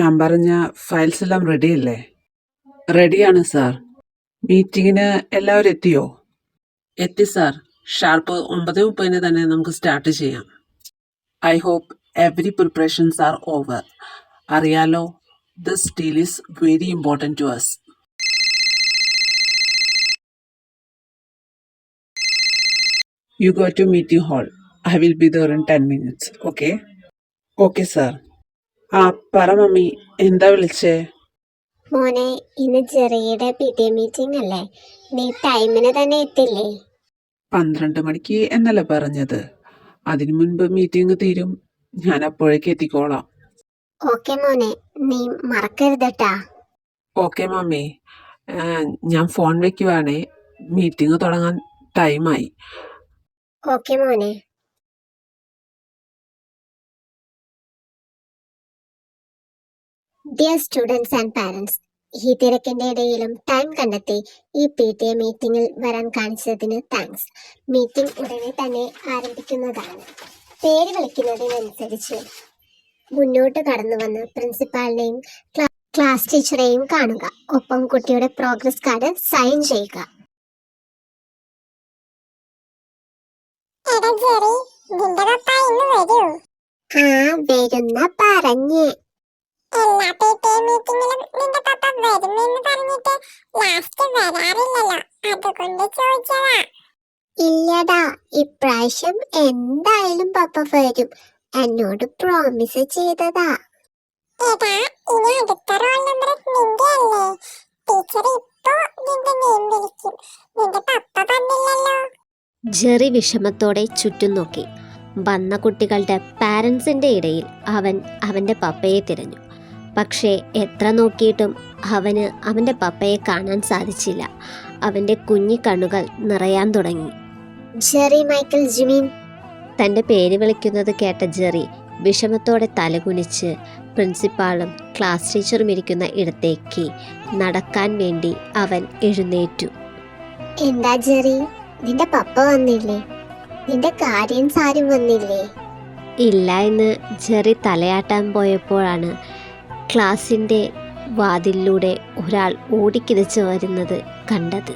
ഞാൻ പറഞ്ഞ ഫയൽസ് എല്ലാം റെഡിയല്ലേ? റെഡിയാണ് സാർ. മീറ്റിങ്ങിന് എല്ലാവരും എത്തിയോ? എത്തി സാർ. ഷാർപ്പ് 9:30 തന്നെ നമുക്ക് സ്റ്റാർട്ട് ചെയ്യാം. I hope every preparations are over. അറിയാലോ, this deal is very important to us. You go to meeting hall. I will be there in 10 minutes. Okay? Okay sir. പറ mummy, എന്താ വിളിച്ചേ? മോനെ, ഇന്ന് ചെറിയുടെ PTA meeting അല്ലേ? നീ ടൈമിന് തന്നെ എത്തില്ലേ? 12 മണിക്ക് എന്നല്ല പറഞ്ഞത്. അതിനു മുൻപ് മീറ്റിംഗ് തീരും. ഞാൻ അപ്പോഴേക്ക് എത്തിക്കോളാം. ഓക്കെ മോനെ, നീ മറക്കരുതട്ടാ. Okay mummy. ഞാൻ ഫോൺ വെക്കുവാണേ. മീറ്റിംഗ് തുടങ്ങാൻ ടൈമായി. ഓക്കെ മോനെ. ഡിയർ സ്റ്റുഡൻസ് ആൻഡ് പാരന്റ്സ്, ഈ തിരക്കിന്റെ ഇടയിലും ടൈം കണ്ടെത്തി ഈ PTA മീറ്റിംഗിൽ വരാൻ കാണിച്ചതിന് താങ്ക്സ്. മീറ്റിംഗ് ഉടനെ തന്നെ ആരംഭിക്കുന്നതാണ്. പേര് വിളിക്കുന്നതിനനുസരിച്ച് മുന്നോട്ട് കടന്നു വന്ന് പ്രിൻസിപ്പാളിനെയും ക്ലാസ് ടീച്ചറെയും കാണുക. ഒപ്പം കുട്ടിയുടെ പ്രോഗ്രസ് കാർഡ് സൈൻ ചെയ്യുക. വരുന്ന പറഞ്ഞ് എല്ലാ PTA മീറ്റിംഗിലും നിന്റെ പപ്പ വരുമെന്ന് പറഞ്ഞിട്ട് ലാസ്റ്റ് വരാറില്ലല്ലോ, അതുകൊണ്ട് ചോദിച്ചതാ. ഇല്ലടാ, ഇപ്രാവശ്യം എന്തായാലും പപ്പ വരും. എന്നോട് പ്രോമിസ് ചെയ്തതാ. എടാ, ഇനി അടുത്ത റോൾ നമ്പർ നിന്റെ അല്ലേ? ടീച്ചർ ഇപ്പോ നിന്റെ നെയിം വിളിക്കും. നിന്റെ പപ്പ വന്നില്ലല്ലോ. ജെറി വിഷമത്തോടെ ചുറ്റും നോക്കി. വന്ന കുട്ടികളുടെ പാരൻസിൻ്റെ ഇടയിൽ അവൻ അവൻ്റെ പപ്പയെ തിരഞ്ഞു. പക്ഷേ എത്ര നോക്കിയിട്ടും അവന് അവൻ്റെ പപ്പയെ കാണാൻ സാധിച്ചില്ല. അവൻ്റെ കുഞ്ഞി കണ്ണുകൾ നിറയാൻ തുടങ്ങി. Jerry Michael Jimin. തൻ്റെ പേര് വിളിക്കുന്നത് കേട്ട ജെറി വിഷമത്തോടെ തലകുനിച്ച് പ്രിൻസിപ്പാളും ക്ലാസ് ടീച്ചറും ഇരിക്കുന്ന ഇടത്തേക്ക് നടക്കാൻ വേണ്ടി അവൻ എഴുന്നേറ്റു. എന്താ ജെറി, നിന്റെ പപ്പ വന്നില്ലേ? നിന്റെ ഗാർഡിയൻസ് ആരും വന്നില്ലേ? ഇല്ല എന്ന് ജെറി തലയാട്ടാൻ പോയപ്പോഴാണ് ക്ലാസിൻ്റെ വാതിലിലൂടെ ഒരാൾ ഓടിക്കിതച്ച് വരുന്നത് കണ്ടത്.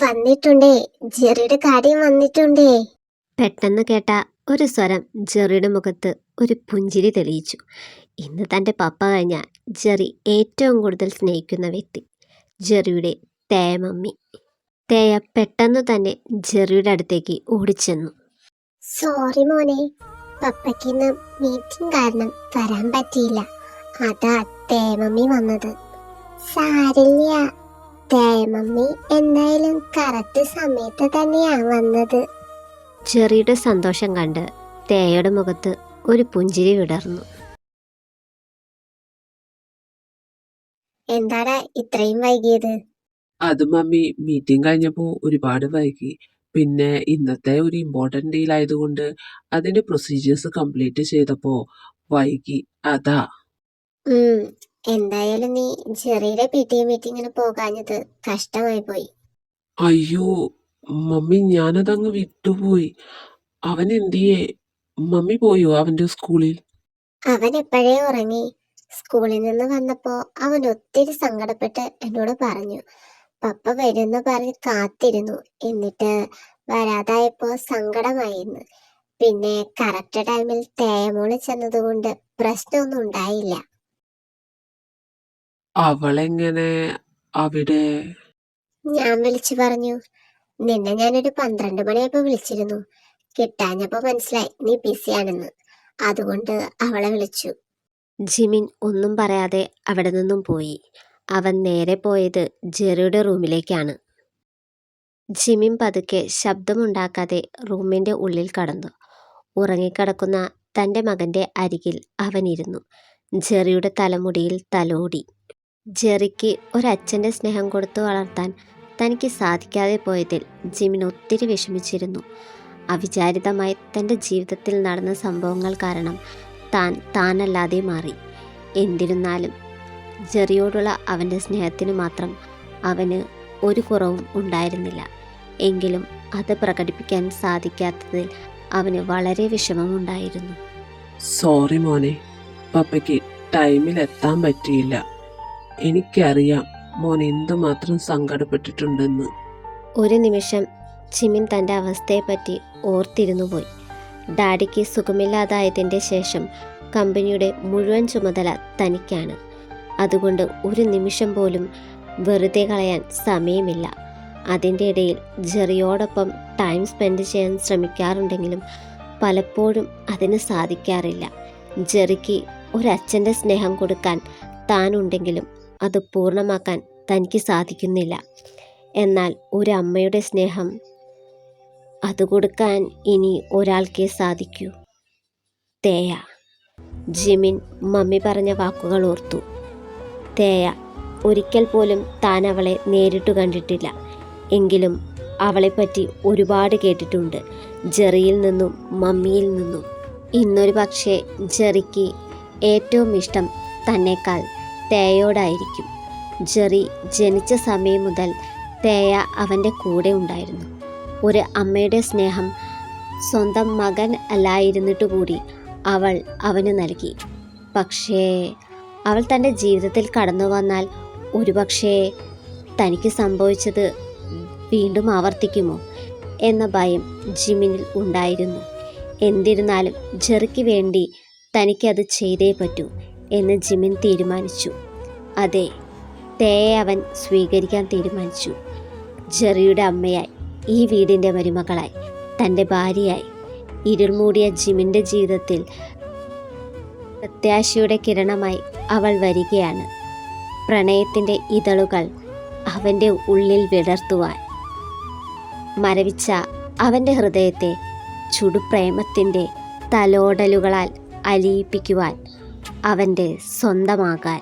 വന്നിട്ടുണ്ടേ, ജെറിയുടെ കാര്യം വന്നിട്ടുണ്ടേ. പെട്ടെന്ന് കേട്ട ഒരു സ്വരം ജെറിയുടെ മുഖത്ത് ഒരു പുഞ്ചിരി തെളിയിച്ചു. ഇന്ന് തൻ്റെ പപ്പ കഴിഞ്ഞ ജെറി ഏറ്റവും കൂടുതൽ സ്നേഹിക്കുന്ന വ്യക്തി, ജെറിയുടെ തേമമ്മി. തേയ പെട്ടെന്ന് തന്നെ ജെറിയുടെ അടുത്തേക്ക് ഓടിച്ചെന്നു. സോറി മോനെ, പപ്പയ്ക്ക് ഇന്ന് മീറ്റിംഗ് കാരണം വരാൻ പറ്റിയില്ല. അതാ തേമമ്മി വന്നത്. സാരില്ല, തേമമ്മി എന്തായാലും കറക്റ്റ് സമയത്ത് തന്നെയാ വന്നത്. ജെറിയുടെ സന്തോഷം കണ്ട് തേയുടെ മുഖത്ത് ഒരു പുഞ്ചിരി വിടർന്നു. എന്താടാ ഇത്രയും വൈകിയത്? അത് മമ്മി, മീറ്റിംഗ് കഴിഞ്ഞപ്പോൾ ഒരുപാട് വൈകി. പിന്നെ ഇന്നത്തെ ഒരു ഇമ്പോർട്ടൻ്റ് ഡീൽ ആയതുകൊണ്ട് അതിൻ്റെ പ്രൊസീജിയേഴ്സ് കംപ്ലീറ്റ് ചെയ്തപ്പോൾ വൈകി, അതാ. എന്തായാലും നീ ജെറിയുടെ PTA മീറ്റിങ്ങിന് പോകാഞ്ഞത് കഷ്ടമായി പോയി. അയ്യോ മമ്മി, ഞാനതങ്ങ് വിട്ടുപോയി. അവൻ എന്തിയേ? മമ്മി പോയോ അവൻ്റെ സ്കൂളിൽ? അവൻ എപ്പോഴേ ഉറങ്ങി. സ്കൂളിൽ നിന്ന് വന്നപ്പോ അവൻ ഒത്തിരി സങ്കടപ്പെട്ട് എന്നോട് പറഞ്ഞു. പപ്പ വരുന്ന പറഞ്ഞ് കാത്തിരുന്നു. എന്നിട്ട് വരാതായപ്പോ സങ്കടമായിരുന്നു. പിന്നെ കറക്റ്റ് ടൈമിൽ തേയമോള് ചെന്നതുകൊണ്ട് പ്രശ്നമൊന്നും ഉണ്ടായില്ല. അവളെങ്ങനെ അവിടെ? ഞാൻ വിളിച്ചു പറഞ്ഞു. നിന്നെ ഞാനൊരു 12 മണിയായപ്പോ വിളിച്ചിരുന്നു. കിട്ടാഞ്ഞപ്പോ മനസ്സിലായി നീ ബിസിയാണെന്ന്. അതുകൊണ്ട് അവളെ വിളിച്ചു. ജിമിൻ ഒന്നും പറയാതെ അവിടെ നിന്നും പോയി. അവൻ നേരെ പോയത് ജെറിയുടെ റൂമിലേക്കാണ്. ജിമിൻ പതുക്കെ ശബ്ദമുണ്ടാക്കാതെ റൂമിൻ്റെ ഉള്ളിൽ കടന്നു. ഉറങ്ങിക്കിടക്കുന്ന തൻ്റെ മകൻ്റെ അരികിൽ അവനിരുന്നു. ജെറിയുടെ തലമുടിയിൽ തലോടി. ജെറിക്ക് ഒരച്ഛൻ്റെ സ്നേഹം കൊടുത്തു വളർത്താൻ തനിക്ക് സാധിക്കാതെ പോയതിൽ ജിമിൻ ഒത്തിരി വിഷമിച്ചിരുന്നു. അവിചാരിതമായി തൻ്റെ ജീവിതത്തിൽ നടന്ന സംഭവങ്ങൾ കാരണം താനല്ലാതെ മാറി. എന്നിരുന്നാലും ജെറിയോടുള്ള അവൻ്റെ സ്നേഹത്തിന് മാത്രം അവന് ഒരു കുറവും ഉണ്ടായിരുന്നില്ല. എങ്കിലും അത് പ്രകടിപ്പിക്കാൻ സാധിക്കാത്തതിൽ അവന് വളരെ വിഷമമുണ്ടായിരുന്നു. സോറി മോനെ, പപ്പയ്ക്ക് ടൈമിൽ എത്താൻ പറ്റിയില്ല. എനിക്കറിയാം മോൻ എന്തുമാത്രം സങ്കടപ്പെട്ടിട്ടുണ്ടെന്ന്. ഒരു നിമിഷം ജിമിൻ തൻ്റെ അവസ്ഥയെപ്പറ്റി ഓർത്തിരുന്നു പോയി. ഡാഡിക്ക് സുഖമില്ലാതായതിൻ്റെ ശേഷം കമ്പനിയുടെ മുഴുവൻ ചുമതല തനിക്കാണ്. അതുകൊണ്ട് ഒരു നിമിഷം പോലും വെറുതെ കളയാൻ സമയമില്ല. അതിൻ്റെ ഇടയിൽ ജെറിയോടൊപ്പം ടൈം സ്പെൻഡ് ചെയ്യാൻ ശ്രമിക്കാറുണ്ടെങ്കിലും പലപ്പോഴും അതിന് സാധിക്കാറില്ല. ജെറിക്ക് ഒരച്ഛൻ്റെ സ്നേഹം കൊടുക്കാൻ താനുണ്ടെങ്കിലും അത് പൂർണ്ണമാക്കാൻ തനിക്ക് സാധിക്കുന്നില്ല. എന്നാൽ ഒരു അമ്മയുടെ സ്നേഹം അത് കൊടുക്കാൻ ഇനി ഒരാൾക്കേ സാധിക്കൂ. തേയ. ജിമിൻ മമ്മി പറഞ്ഞ വാക്കുകൾ ഓർത്തു. തേയ ഒരിക്കൽ പോലും താൻ അവളെ നേരിട്ട് കണ്ടിട്ടില്ല. എങ്കിലും അവളെപ്പറ്റി ഒരുപാട് കേട്ടിട്ടുണ്ട്, ജെറിയിൽ നിന്നും മമ്മിയിൽ നിന്നും. ഇന്നൊരു പക്ഷേ ജെറിക്ക് ഏറ്റവും ഇഷ്ടം തന്നേക്കാൾ തേയോടായിരിക്കും. ജെറി ജനിച്ച സമയം മുതൽ തേയ അവൻ്റെ കൂടെ ഉണ്ടായിരുന്നു. ഒരു അമ്മയുടെ സ്നേഹം സ്വന്തം മകൻ അല്ലായിരുന്നിട്ട് കൂടി അവൾ അവന് നൽകി. പക്ഷേ അവൾ തൻ്റെ ജീവിതത്തിൽ കടന്നു വന്നാൽ ഒരുപക്ഷേ തനിക്ക് സംഭവിച്ചത് വീണ്ടും ആവർത്തിക്കുമോ എന്ന ഭയം ജിമിനിൽ ഉണ്ടായിരുന്നു. എന്നിരുന്നാലും ജെറിക്ക് വേണ്ടി തനിക്കത് ചെയ്തേ പറ്റൂ എന്ന് ജിമിൻ തീരുമാനിച്ചു. അതെ, തേയെ അവൻ സ്വീകരിക്കാൻ തീരുമാനിച്ചു. ജെറിയുടെ അമ്മയായി, ഈ വീടിൻ്റെ മരുമകളായി, തൻ്റെ ഭാര്യയായി. ഇരുൾമൂടിയ ജിമിൻ്റെ ജീവിതത്തിൽ പ്രത്യാശയുടെ കിരണമായി അവൾ വരികയാണ്. പ്രണയത്തിൻ്റെ ഇതളുകൾ അവൻ്റെ ഉള്ളിൽ വിടർത്തുവാൻ, മരവിച്ച അവൻ്റെ ഹൃദയത്തെ ചുടുപ്രേമത്തിൻ്റെ തലോടലുകളാൽ അലിയിപ്പിക്കുവാൻ, അവൻ്റെ സ്വന്തമാകാൻ.